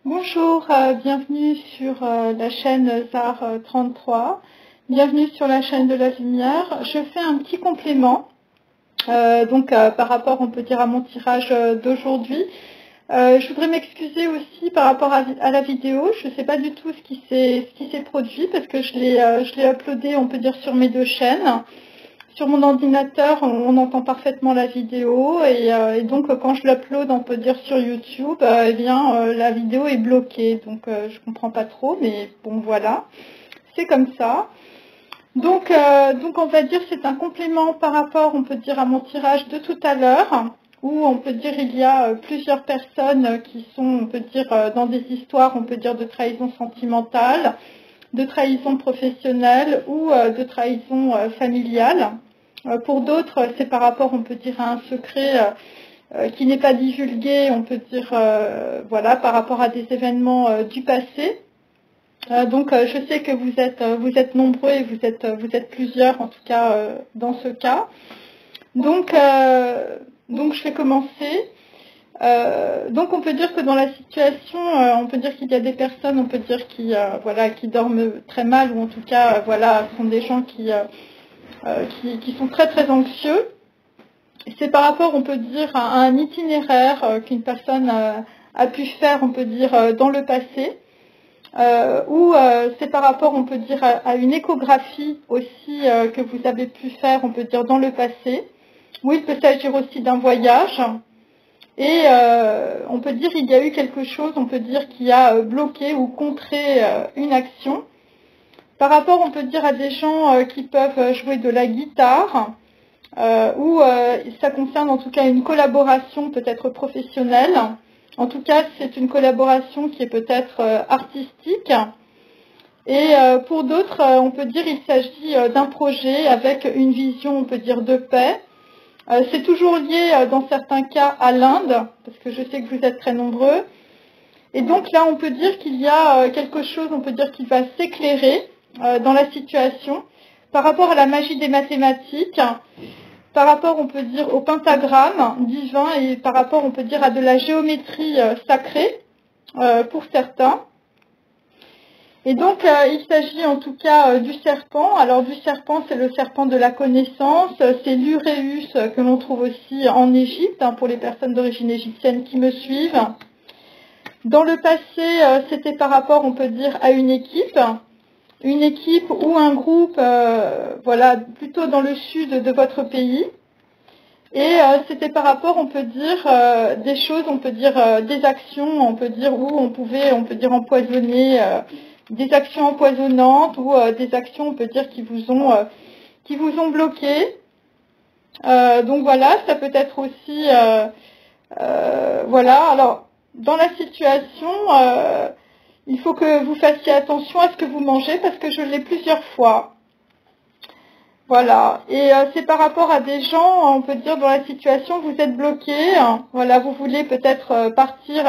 Bonjour, bienvenue sur la chaîne ZAR 33, bienvenue sur la chaîne de la lumière. Je fais un petit complément par rapport, on peut dire, à mon tirage d'aujourd'hui. Je voudrais m'excuser aussi par rapport à la vidéo. Je ne sais pas du tout ce qui s'est produit parce que je l'ai uploadé, on peut dire, sur mes deux chaînes. Sur mon ordinateur, on entend parfaitement la vidéo et donc quand je l'upload, on peut dire sur YouTube, la vidéo est bloquée. Donc je comprends pas trop, mais bon voilà, c'est comme ça. Donc on va dire c'est un complément par rapport, on peut dire, à mon tirage de tout à l'heure, où on peut dire il y a plusieurs personnes qui sont, on peut dire, dans des histoires, on peut dire, de trahison sentimentale, de trahison professionnelle ou de trahison familiale. Pour d'autres, c'est par rapport, on peut dire, à un secret qui n'est pas divulgué, on peut dire, voilà, par rapport à des événements du passé. Je sais que vous êtes nombreux et vous êtes plusieurs, en tout cas, dans ce cas. Donc je vais commencer. On peut dire que dans la situation, on peut dire qu'il y a des personnes, on peut dire qui dorment très mal, ou en tout cas, sont des gens qui sont très très anxieux. C'est par rapport, on peut dire, à un itinéraire qu'une personne a pu faire, on peut dire, dans le passé, ou c'est par rapport, on peut dire, à une échographie aussi que vous avez pu faire, on peut dire, dans le passé, où il peut s'agir aussi d'un voyage. Et on peut dire qu'il y a eu quelque chose, on peut dire, qui a bloqué ou contré une action. Par rapport, on peut dire, à des gens qui peuvent jouer de la guitare, ou ça concerne en tout cas une collaboration peut-être professionnelle. En tout cas, c'est une collaboration qui est peut-être artistique. Et pour d'autres, on peut dire qu'il s'agit d'un projet avec une vision, on peut dire, de paix. C'est toujours lié dans certains cas à l'Inde, parce que je sais que vous êtes très nombreux. Et donc là, on peut dire qu'il y a quelque chose, on peut dire, qui va s'éclairer dans la situation par rapport à la magie des mathématiques, par rapport, on peut dire, au pentagramme divin et par rapport, on peut dire, à de la géométrie sacrée pour certains. Et donc, il s'agit en tout cas du serpent. Alors, du serpent, c'est le serpent de la connaissance. C'est l'Uréus que l'on trouve aussi en Égypte, pour les personnes d'origine égyptienne qui me suivent. Dans le passé, c'était par rapport, on peut dire, à une équipe ou un groupe, plutôt dans le sud de votre pays. Et c'était par rapport, on peut dire, des choses, on peut dire, des actions, on peut dire, où on peut dire, empoisonner, des actions empoisonnantes ou des actions, on peut dire, qui vous ont bloqué. Donc voilà, ça peut être aussi, alors, dans la situation, il faut que vous fassiez attention à ce que vous mangez parce que je l'ai plusieurs fois. Voilà, et c'est par rapport à des gens, on peut dire, dans la situation, vous êtes bloqué. Voilà, vous voulez peut-être partir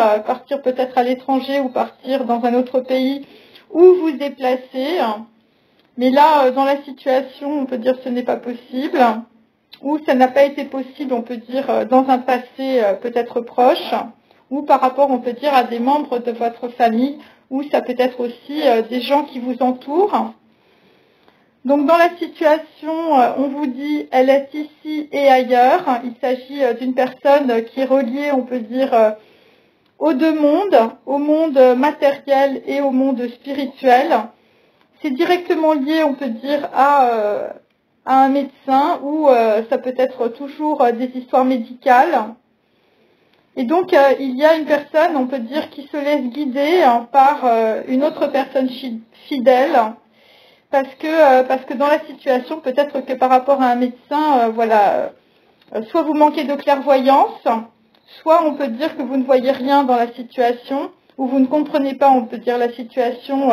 peut-être à l'étranger ou partir dans un autre pays ou vous déplacer. Mais là, dans la situation, on peut dire ce n'est pas possible. Ou ça n'a pas été possible, on peut dire, dans un passé peut-être proche. Ou par rapport, on peut dire, à des membres de votre famille. Ou ça peut être aussi des gens qui vous entourent. Donc dans la situation, on vous dit, elle est ici et ailleurs. Il s'agit d'une personne qui est reliée, on peut dire, aux deux mondes, au monde matériel et au monde spirituel. C'est directement lié, on peut dire, à un médecin ou ça peut être toujours des histoires médicales. Et donc il y a une personne, on peut dire, qui se laisse guider par une autre personne fidèle. Parce que dans la situation, peut-être que par rapport à un médecin, soit vous manquez de clairvoyance, soit on peut dire que vous ne voyez rien dans la situation, ou vous ne comprenez pas, on peut dire, la situation,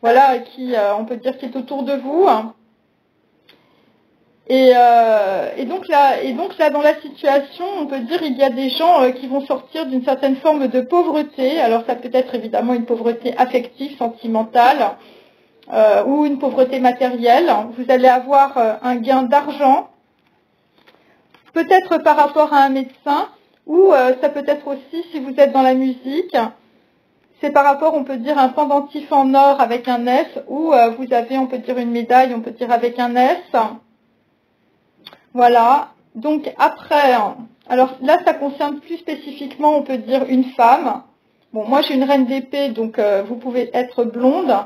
on peut dire, qui est autour de vous. Et donc là, dans la situation, on peut dire, il y a des gens qui vont sortir d'une certaine forme de pauvreté. Alors ça peut être évidemment une pauvreté affective, sentimentale, ou une pauvreté matérielle. Vous allez avoir un gain d'argent, peut-être par rapport à un médecin, ou ça peut être aussi, si vous êtes dans la musique, c'est par rapport, on peut dire, un pendentif en or avec un S, ou vous avez, on peut dire, une médaille, on peut dire, avec un S. Voilà. Donc après, alors là, ça concerne plus spécifiquement, on peut dire, une femme. Bon, moi, j'ai une reine d'épée, donc vous pouvez être blonde.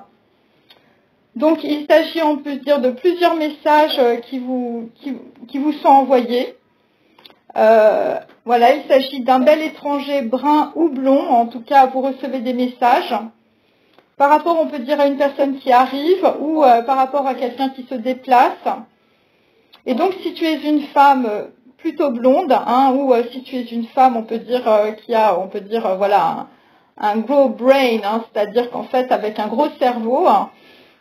Donc, il s'agit, on peut dire, de plusieurs messages qui vous sont envoyés. Voilà, il s'agit d'un bel étranger brun ou blond. En tout cas, vous recevez des messages. Par rapport, on peut dire, à une personne qui arrive ou par rapport à quelqu'un qui se déplace. Et donc, si tu es une femme plutôt blonde, hein, ou si tu es une femme, on peut dire, qui a, on peut dire, voilà, un gros brain, hein, c'est-à-dire qu'en fait, avec un gros cerveau,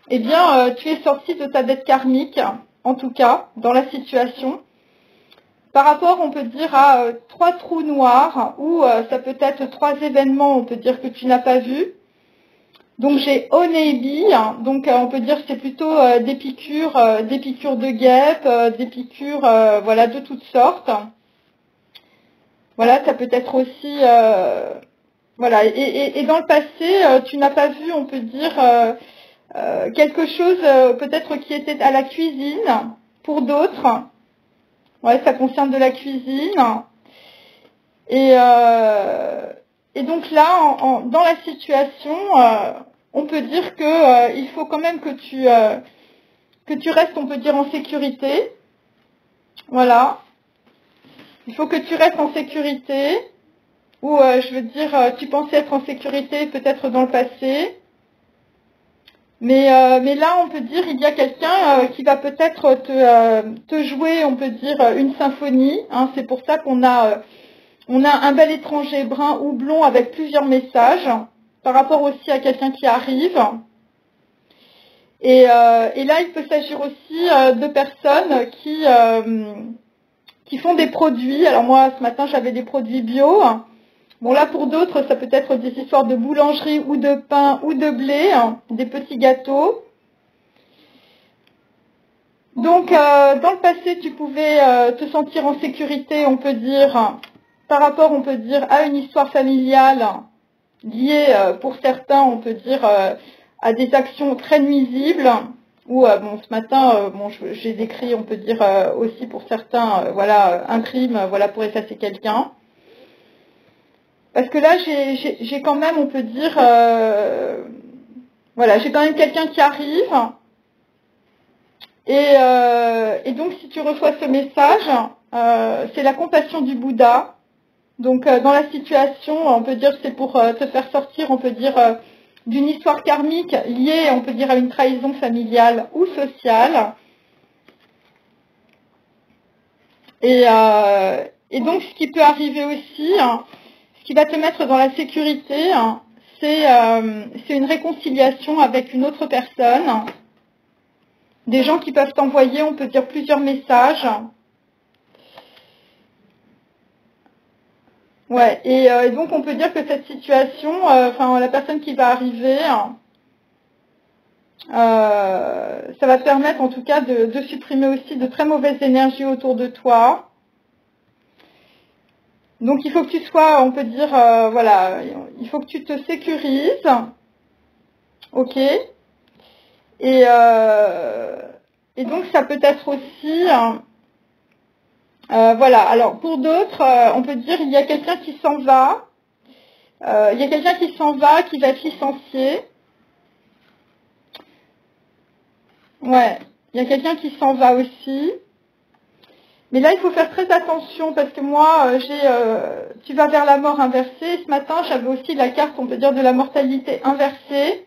eh bien, tu es sortie de ta dette karmique, en tout cas, dans la situation. Par rapport, on peut dire, à 3 trous noirs, ou ça peut être 3 événements, on peut dire, que tu n'as pas vus. Donc j'ai Onebi, donc on peut dire que c'est plutôt des piqûres de guêpes, des piqûres voilà, de toutes sortes. Voilà, ça peut être aussi voilà, et dans le passé, tu n'as pas vu, on peut dire, quelque chose peut-être qui était à la cuisine pour d'autres. Ouais, ça concerne de la cuisine. Et donc là, dans la situation, on peut dire que il faut quand même que tu restes, on peut dire, en sécurité. Voilà. Il faut que tu restes en sécurité. Ou je veux dire, tu pensais être en sécurité peut-être dans le passé. Mais là, on peut dire, il y a quelqu'un qui va peut-être te jouer, on peut dire, une symphonie. Hein. C'est pour ça qu'on a un bel étranger brun ou blond avec plusieurs messages, par rapport aussi à quelqu'un qui arrive. Et là, il peut s'agir aussi de personnes qui font des produits. Alors moi, ce matin, j'avais des produits bio. Bon, là, pour d'autres, ça peut être des histoires de boulangerie ou de pain ou de blé, des petits gâteaux. Donc, dans le passé, tu pouvais te sentir en sécurité, on peut dire, par rapport, on peut dire, à une histoire familiale liée, pour certains, on peut dire, à des actions très nuisibles. Ou, bon, ce matin, bon, j'ai décrit, on peut dire, aussi pour certains, voilà, un crime, voilà, pour effacer quelqu'un. Parce que là, j'ai quand même, on peut dire, voilà, j'ai quand même quelqu'un qui arrive. Et donc, si tu reçois ce message, c'est la compassion du Bouddha. Donc, dans la situation, on peut dire, c'est pour te faire sortir, on peut dire, d'une histoire karmique liée, on peut dire, à une trahison familiale ou sociale. Et donc, ce qui peut arriver aussi, ce qui va te mettre dans la sécurité, c'est une réconciliation avec une autre personne. Des gens qui peuvent t'envoyer, on peut dire, plusieurs messages. Ouais, et donc on peut dire que cette situation, enfin la personne qui va arriver, ça va te permettre en tout cas de supprimer aussi de très mauvaises énergies autour de toi. Donc il faut que tu sois, on peut dire, voilà, il faut que tu te sécurises, ok. Et donc ça peut être aussi, voilà. Alors pour d'autres, on peut dire il y a quelqu'un qui s'en va, il y a quelqu'un qui s'en va, qui va être licencié. Ouais, il y a quelqu'un qui s'en va aussi. Mais là, il faut faire très attention parce que moi, tu vas vers la mort inversée. Ce matin, j'avais aussi la carte, on peut dire, de la mortalité inversée.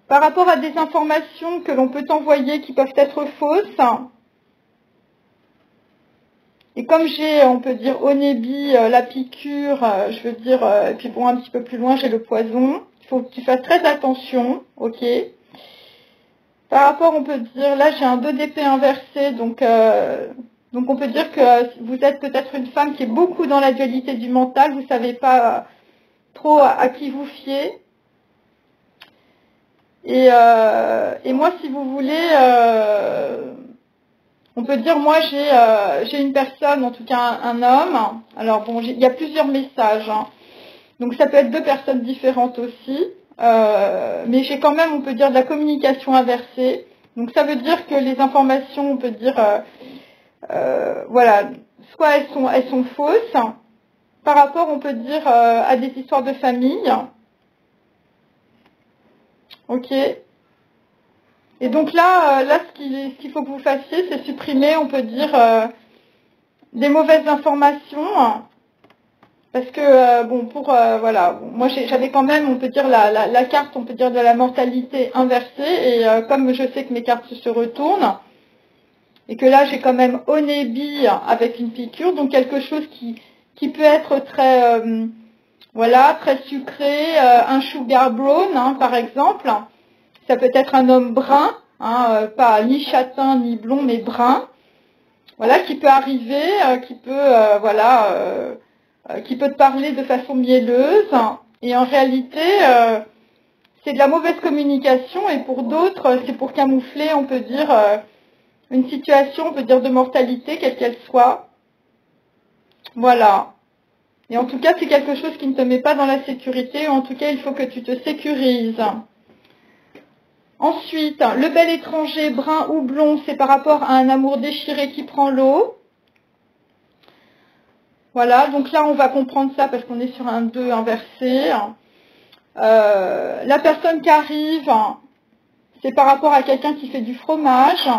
Par rapport à des informations que l'on peut t'envoyer qui peuvent être fausses. Et comme j'ai, on peut dire, Onebi, la piqûre, je veux dire, et puis bon, un petit peu plus loin, j'ai le poison. Il faut que tu fasses très attention, ok. Par rapport, on peut dire, là j'ai un 2 d'épée inversé, donc on peut dire que vous êtes peut-être une femme qui est beaucoup dans la dualité du mental, vous ne savez pas trop à qui vous fier. Et moi, si vous voulez, on peut dire, moi j'ai une personne, en tout cas un homme. Alors bon, il y a plusieurs messages. Hein. Donc ça peut être deux personnes différentes aussi. Mais j'ai quand même, on peut dire, de la communication inversée. Donc ça veut dire que les informations, on peut dire, voilà, soit elles sont fausses, par rapport, on peut dire, à des histoires de famille. Ok. Et donc là, ce qu'il faut que vous fassiez, c'est supprimer, on peut dire, des mauvaises informations. Parce que, bon, voilà, bon, moi j'avais quand même, on peut dire, la carte, on peut dire, de la mortalité inversée. Et comme je sais que mes cartes se retournent, et que là j'ai quand même Onebi avec une piqûre, donc quelque chose qui peut être très, voilà, très sucré, un sugar brown, hein, par exemple. Ça peut être un homme brun, hein, pas ni châtain ni blond, mais brun. Voilà, qui peut arriver, qui peut, voilà, qui peut te parler de façon mielleuse. Et en réalité, c'est de la mauvaise communication. Et pour d'autres, c'est pour camoufler, on peut dire, une situation, on peut dire, de mortalité, quelle qu'elle soit. Voilà. Et en tout cas, c'est quelque chose qui ne te met pas dans la sécurité. Ou en tout cas, il faut que tu te sécurises. Ensuite, le bel étranger, brun ou blond, c'est par rapport à un amour déchiré qui prend l'eau. Voilà, donc là, on va comprendre ça parce qu'on est sur un 2 inversé. La personne qui arrive, c'est par rapport à quelqu'un qui fait du fromage.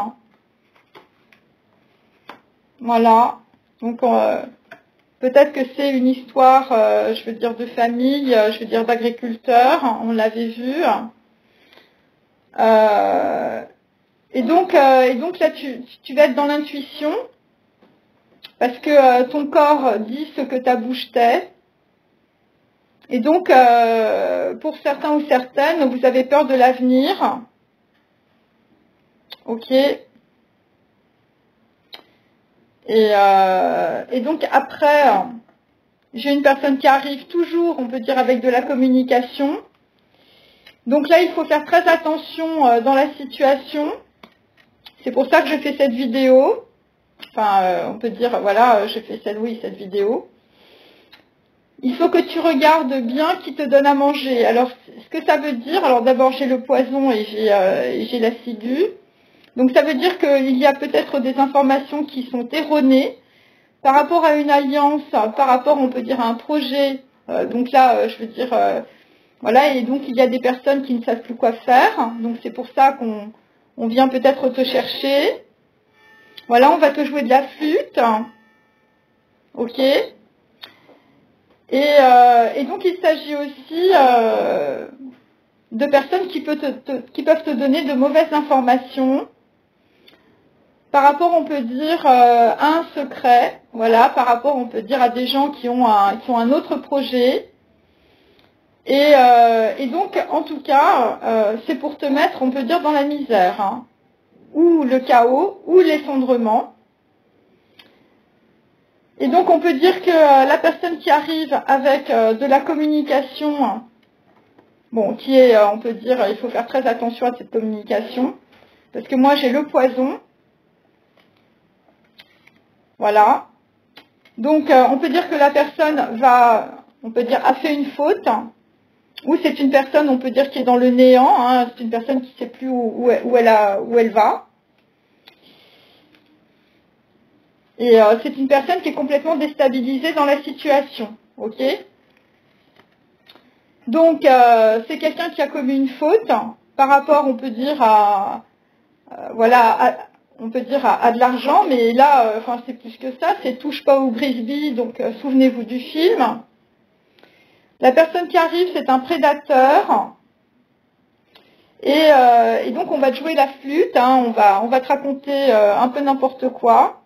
Voilà, donc peut-être que c'est une histoire, je veux dire, de famille, je veux dire, d'agriculteur, on l'avait vu. Et donc là, tu vas être dans l'intuition, parce que ton corps dit ce que ta bouche tait. Et donc, pour certains ou certaines, vous avez peur de l'avenir. Ok. Et donc après, j'ai une personne qui arrive toujours, on peut dire, avec de la communication. Donc là, il faut faire très attention dans la situation. C'est pour ça que je fais cette vidéo. Enfin, on peut dire, voilà, je fais cette vidéo. Il faut que tu regardes bien qui te donne à manger. Alors, ce que ça veut dire, alors d'abord, j'ai le poison et j'ai l'assidu. Donc, ça veut dire qu'il y a peut-être des informations qui sont erronées par rapport à une alliance, par rapport, on peut dire, à un projet. Donc là, je veux dire, voilà, et donc il y a des personnes qui ne savent plus quoi faire. Donc, c'est pour ça qu'on vient peut-être te chercher. Voilà, on va te jouer de la flûte. Ok. Et donc, il s'agit aussi de personnes qui peuvent te donner de mauvaises informations par rapport, on peut dire, à un secret. Voilà, par rapport, on peut dire, à des gens qui ont un autre projet. Et donc, en tout cas, c'est pour te mettre, on peut dire, dans la misère, hein, ou le chaos, ou l'effondrement. Et donc, on peut dire que la personne qui arrive avec de la communication, bon, qui est, on peut dire, il faut faire très attention à cette communication, parce que moi, j'ai le poison. Voilà. Donc, on peut dire que la personne a fait une faute, ou c'est une personne, on peut dire, qui est dans le néant, hein, c'est une personne qui ne sait plus où elle va. Et c'est une personne qui est complètement déstabilisée dans la situation. Ok ? Donc, c'est quelqu'un qui a commis une faute par rapport, on peut dire, on peut dire à de l'argent, mais là, enfin, c'est plus que ça, c'est touche pas au Grisby, donc souvenez-vous du film. La personne qui arrive, c'est un prédateur. Et donc, on va te jouer la flûte, hein, on va te raconter un peu n'importe quoi.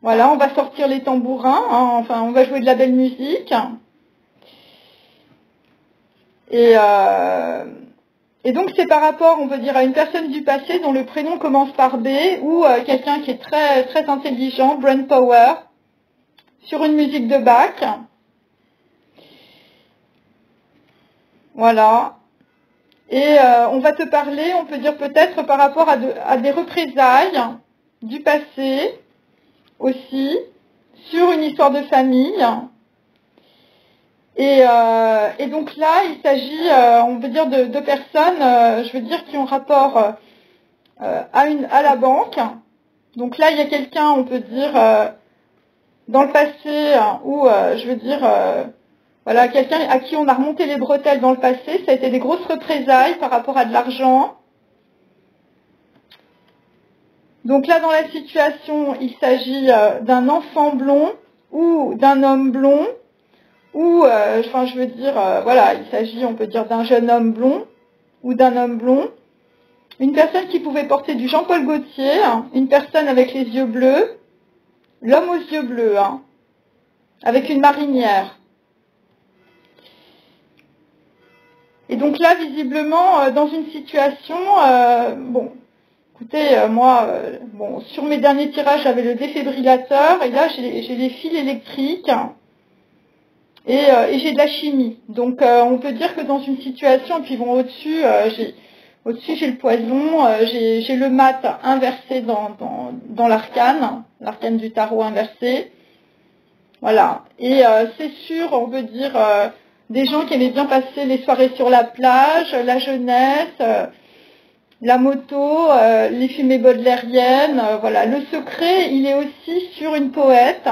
Voilà, on va sortir les tambourins, hein, enfin, on va jouer de la belle musique. Et donc, c'est par rapport, on peut dire, à une personne du passé dont le prénom commence par B, ou quelqu'un qui est très, très intelligent, brain power, sur une musique de Bach. Voilà. Et on va te parler, on peut dire peut-être par rapport à des représailles du passé – aussi, sur une histoire de famille. Et donc là, il s'agit, on peut dire, de personnes, je veux dire, qui ont rapport à la banque. Donc là, il y a quelqu'un, on peut dire, dans le passé, où, je veux dire, voilà, quelqu'un à qui on a remonté les bretelles dans le passé. Ça a été des grosses représailles par rapport à de l'argent. Donc là, dans la situation, il s'agit d'un enfant blond ou d'un homme blond, ou, enfin, je veux dire, voilà, il s'agit, on peut dire, d'un jeune homme blond ou d'un homme blond. Une personne qui pouvait porter du Jean-Paul Gaultier, une personne avec les yeux bleus, l'homme aux yeux bleus, avec une marinière. Et donc là, visiblement, dans une situation, bon, écoutez, moi, bon, sur mes derniers tirages, j'avais le défibrillateur, et là, j'ai les fils électriques, et j'ai de la chimie. Donc, on peut dire que dans une situation, et puis bon, au-dessus, j'ai le poison, j'ai le mat inversé dans l'arcane du tarot inversé. Voilà. Et c'est sûr, on peut dire, des gens qui aimaient bien passer les soirées sur la plage, la jeunesse, la moto, les fumées baudelairiennes, voilà. Le secret, il est aussi sur une poète.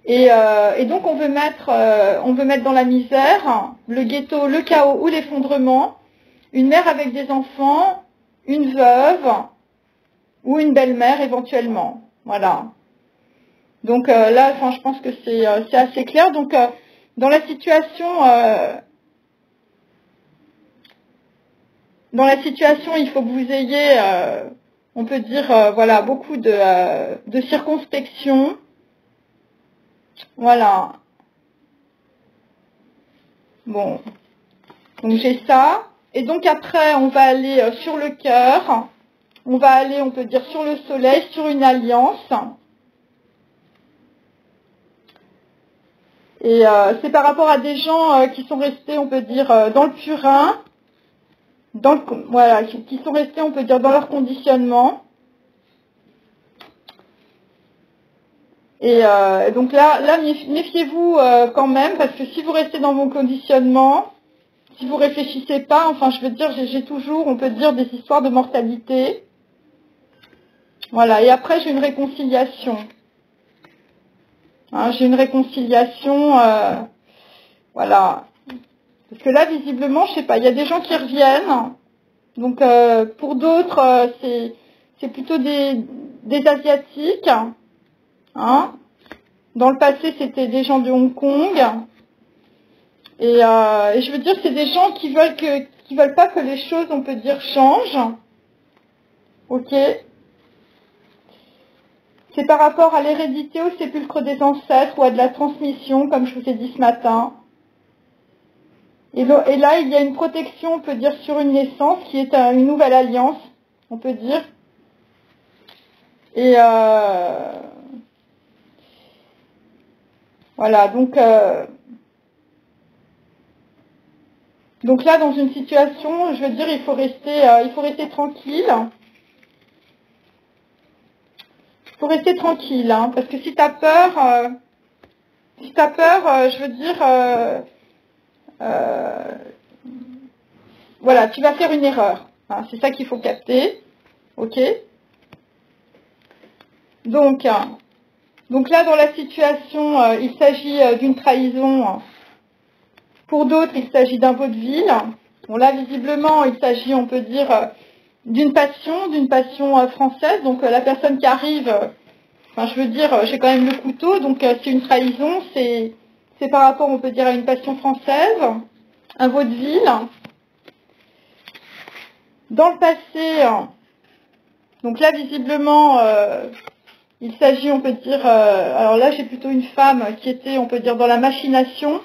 Et donc on veut mettre dans la misère, le ghetto, le chaos ou l'effondrement, une mère avec des enfants, une veuve ou une belle-mère éventuellement. Voilà. Donc là, enfin, je pense que c'est assez clair. Donc dans la situation, il faut que vous ayez, on peut dire, voilà, beaucoup de circonspection. Voilà. Bon. Donc j'ai ça. Et donc après, on va aller sur le cœur. On va aller, on peut dire, sur le soleil, sur une alliance. Et c'est par rapport à des gens qui sont restés, on peut dire, dans le purin, voilà, qui sont restés, on peut dire, dans leur conditionnement. Et donc là, méfiez-vous quand même, parce que si vous restez dans vos conditionnements, si vous réfléchissez pas, enfin, je veux dire, j'ai toujours, on peut dire, des histoires de mortalité. Voilà. Et après, j'ai une réconciliation. J'ai une réconciliation, voilà. Parce que là, visiblement, je sais pas, il y a des gens qui reviennent. Donc, pour d'autres, c'est plutôt des Asiatiques. Dans le passé, c'était des gens de Hong Kong. Et je veux dire, c'est des gens qui veulent pas que les choses, on peut dire, changent. Ok. C'est par rapport à l'hérédité, au sépulcre des ancêtres ou à de la transmission, comme je vous ai dit ce matin. Et là, il y a une protection, on peut dire, sur une naissance, qui est une nouvelle alliance, on peut dire. Et voilà, donc là, dans une situation, je veux dire, il faut rester tranquille. Il faut rester tranquille, parce que si tu as peur, je veux dire, voilà, tu vas faire une erreur. C'est ça qu'il faut capter. Ok. Donc là, dans la situation, il s'agit d'une trahison. Pour d'autres, il s'agit d'un vaudeville. Bon, là, visiblement, il s'agit, on peut dire, d'une passion française. Donc la personne qui arrive, enfin, je veux dire, j'ai quand même le couteau, donc c'est une trahison, c'est par rapport, on peut dire, à une passion française, un vaudeville. Dans le passé, donc là, visiblement, il s'agit, on peut dire, alors là, j'ai plutôt une femme qui était, on peut dire, dans la machination,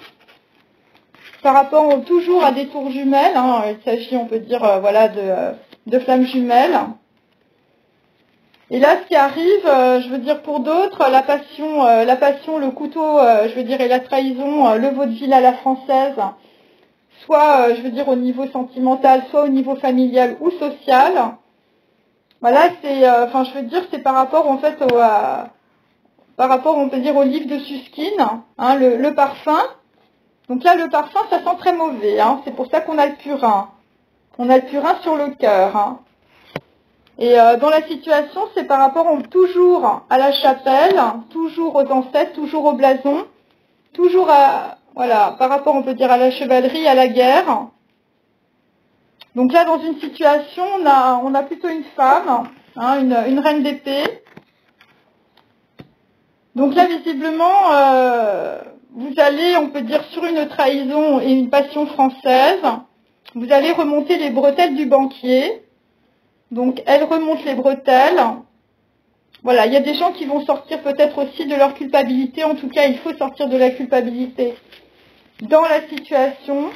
par rapport toujours à des tours jumelles. Il s'agit, on peut dire, voilà, de flammes jumelles. Et là, ce qui arrive, je veux dire, pour d'autres, la passion, le couteau, je veux dire, et la trahison, le vaudeville à la française, soit, je veux dire, au niveau sentimental, soit au niveau familial ou social. Voilà, c'est, enfin, je veux dire, c'est par rapport, en fait, par rapport, on peut dire, au livre de Susskind, le parfum. Donc là, le parfum, ça sent très mauvais. Hein. C'est pour ça qu'on a le purin. On a le purin sur le cœur. Hein. Et dans la situation, c'est par rapport toujours à la chapelle, toujours aux ancêtres, toujours au blason, toujours à, voilà, par rapport, on peut dire, à la chevalerie, à la guerre. Donc là, dans une situation, on a plutôt une femme, hein, une reine d'épée. Donc là, visiblement, vous allez, on peut dire, sur une trahison et une passion française, vous allez remonter les bretelles du banquier. Donc, elle remonte les bretelles. Voilà, il y a des gens qui vont sortir peut-être aussi de leur culpabilité. En tout cas, il faut sortir de la culpabilité dans la situation.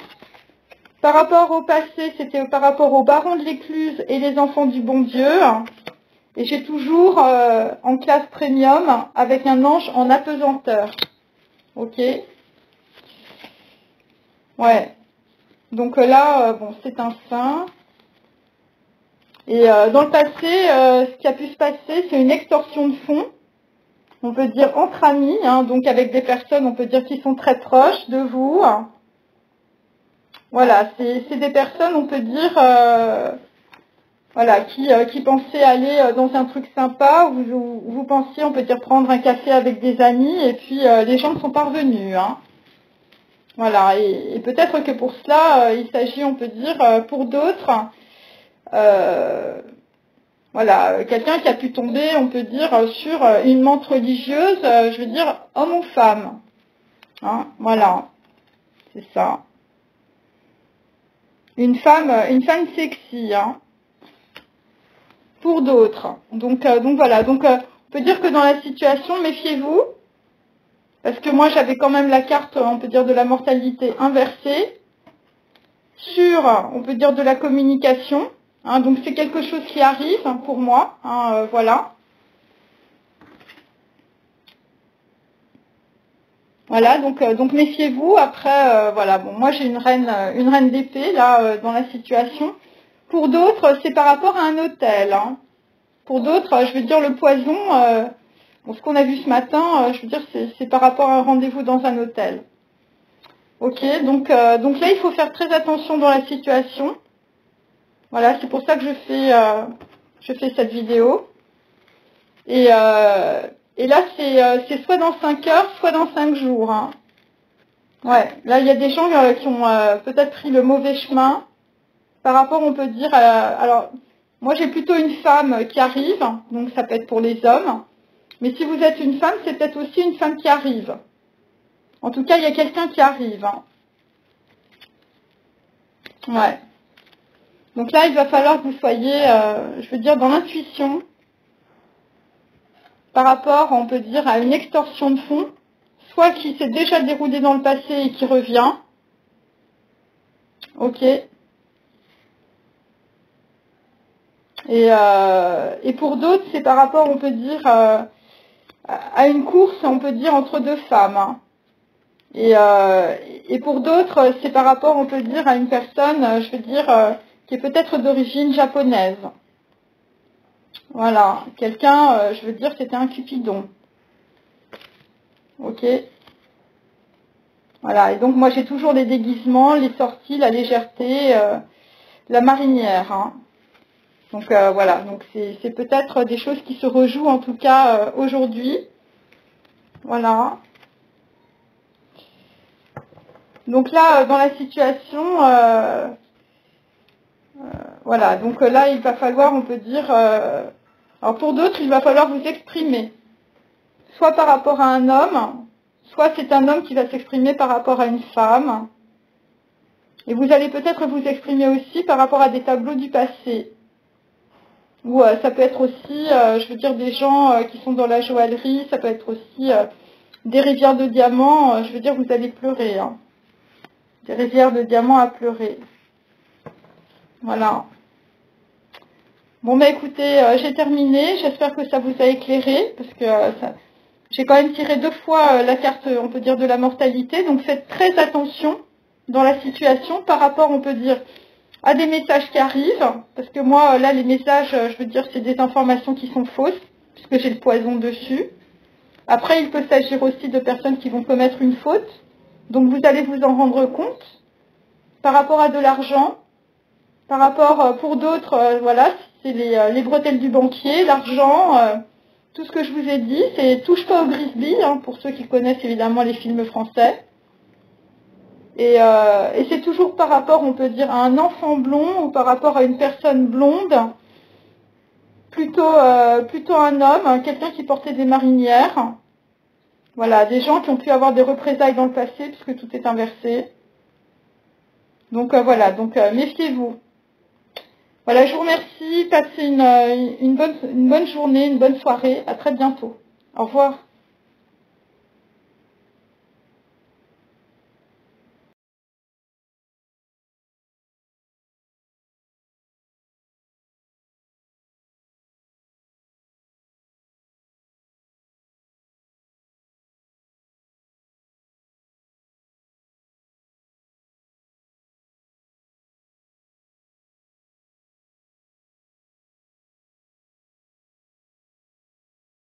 Par rapport au passé, c'était par rapport au baron de l'Écluse et les enfants du bon Dieu. Et j'ai toujours en classe premium avec un ange en apesanteur. Ok. Ouais. Donc là, bon, c'est un saint. Et dans le passé, ce qui a pu se passer, c'est une extorsion de fonds, on peut dire entre amis, hein, donc avec des personnes, on peut dire qui sont très proches de vous. Voilà, c'est des personnes, on peut dire, voilà, qui pensaient aller dans un truc sympa, où vous pensiez, on peut dire, prendre un café avec des amis, et puis les gens ne sont pas revenus. Hein. Voilà, et peut-être que pour cela, il s'agit, on peut dire, pour d'autres, voilà, quelqu'un qui a pu tomber, on peut dire, sur une menthe religieuse, je veux dire, homme ou femme. Hein, voilà, c'est ça. Une femme sexy, hein, pour d'autres. Donc voilà, donc on peut dire que dans la situation, méfiez-vous, parce que moi j'avais quand même la carte, on peut dire, de la mortalité inversée, sur, on peut dire, de la communication. Hein, donc c'est quelque chose qui arrive hein, pour moi, hein, voilà. Voilà, donc méfiez-vous. Après, voilà, bon, moi j'ai une reine d'épée là dans la situation. Pour d'autres, c'est par rapport à un hôtel. Hein. Pour d'autres, je veux dire le poison. Bon, ce qu'on a vu ce matin, je veux dire c'est par rapport à un rendez-vous dans un hôtel. Ok, donc là il faut faire très attention dans la situation. Voilà, c'est pour ça que je fais cette vidéo. Et là, c'est soit dans 5 heures, soit dans 5 jours. Hein. Ouais, là, il y a des gens qui ont peut-être pris le mauvais chemin. Par rapport, on peut dire... alors, moi, j'ai plutôt une femme qui arrive, donc ça peut être pour les hommes. Mais si vous êtes une femme, c'est peut-être aussi une femme qui arrive. En tout cas, il y a quelqu'un qui arrive. Hein. Ouais. Donc là, il va falloir que vous soyez, je veux dire, dans l'intuition, par rapport, on peut dire, à une extorsion de fonds, soit qui s'est déjà déroulée dans le passé et qui revient. Ok. Et pour d'autres, c'est par rapport, on peut dire, à une course, on peut dire, entre deux femmes. Hein. Et pour d'autres, c'est par rapport, on peut dire, à une personne, je veux dire, qui est peut-être d'origine japonaise. Voilà, quelqu'un, je veux dire, c'était un Cupidon. Ok. Voilà, et donc moi j'ai toujours les déguisements, les sorties, la légèreté, la marinière. Hein. Donc voilà, donc c'est peut-être des choses qui se rejouent en tout cas aujourd'hui. Voilà. Donc là, dans la situation, voilà, donc là il va falloir, on peut dire, alors pour d'autres, il va falloir vous exprimer. Soit par rapport à un homme, soit c'est un homme qui va s'exprimer par rapport à une femme. Et vous allez peut-être vous exprimer aussi par rapport à des tableaux du passé. Ou ça peut être aussi, je veux dire, des gens qui sont dans la joaillerie, ça peut être aussi des rivières de diamants, je veux dire, vous allez pleurer. Hein. Des rivières de diamants à pleurer. Voilà. Bon, bah écoutez, j'ai terminé. J'espère que ça vous a éclairé, parce que j'ai quand même tiré 2 fois la carte, on peut dire, de la mortalité. Donc faites très attention dans la situation par rapport, on peut dire, à des messages qui arrivent. Parce que moi, là, les messages, je veux dire, c'est des informations qui sont fausses, puisque j'ai le poison dessus. Après, il peut s'agir aussi de personnes qui vont commettre une faute. Donc vous allez vous en rendre compte par rapport à de l'argent, par rapport, pour d'autres, voilà, c'est les bretelles du banquier, l'argent, tout ce que je vous ai dit, c'est touche pas au Grisby, hein, pour ceux qui connaissent évidemment les films français. Et c'est toujours par rapport, on peut dire, à un enfant blond ou par rapport à une personne blonde, plutôt un homme, hein, quelqu'un qui portait des marinières. Voilà, des gens qui ont pu avoir des représailles dans le passé puisque tout est inversé. Donc voilà, donc méfiez-vous. Voilà, je vous remercie, passez une bonne journée, une bonne soirée, à très bientôt. Au revoir.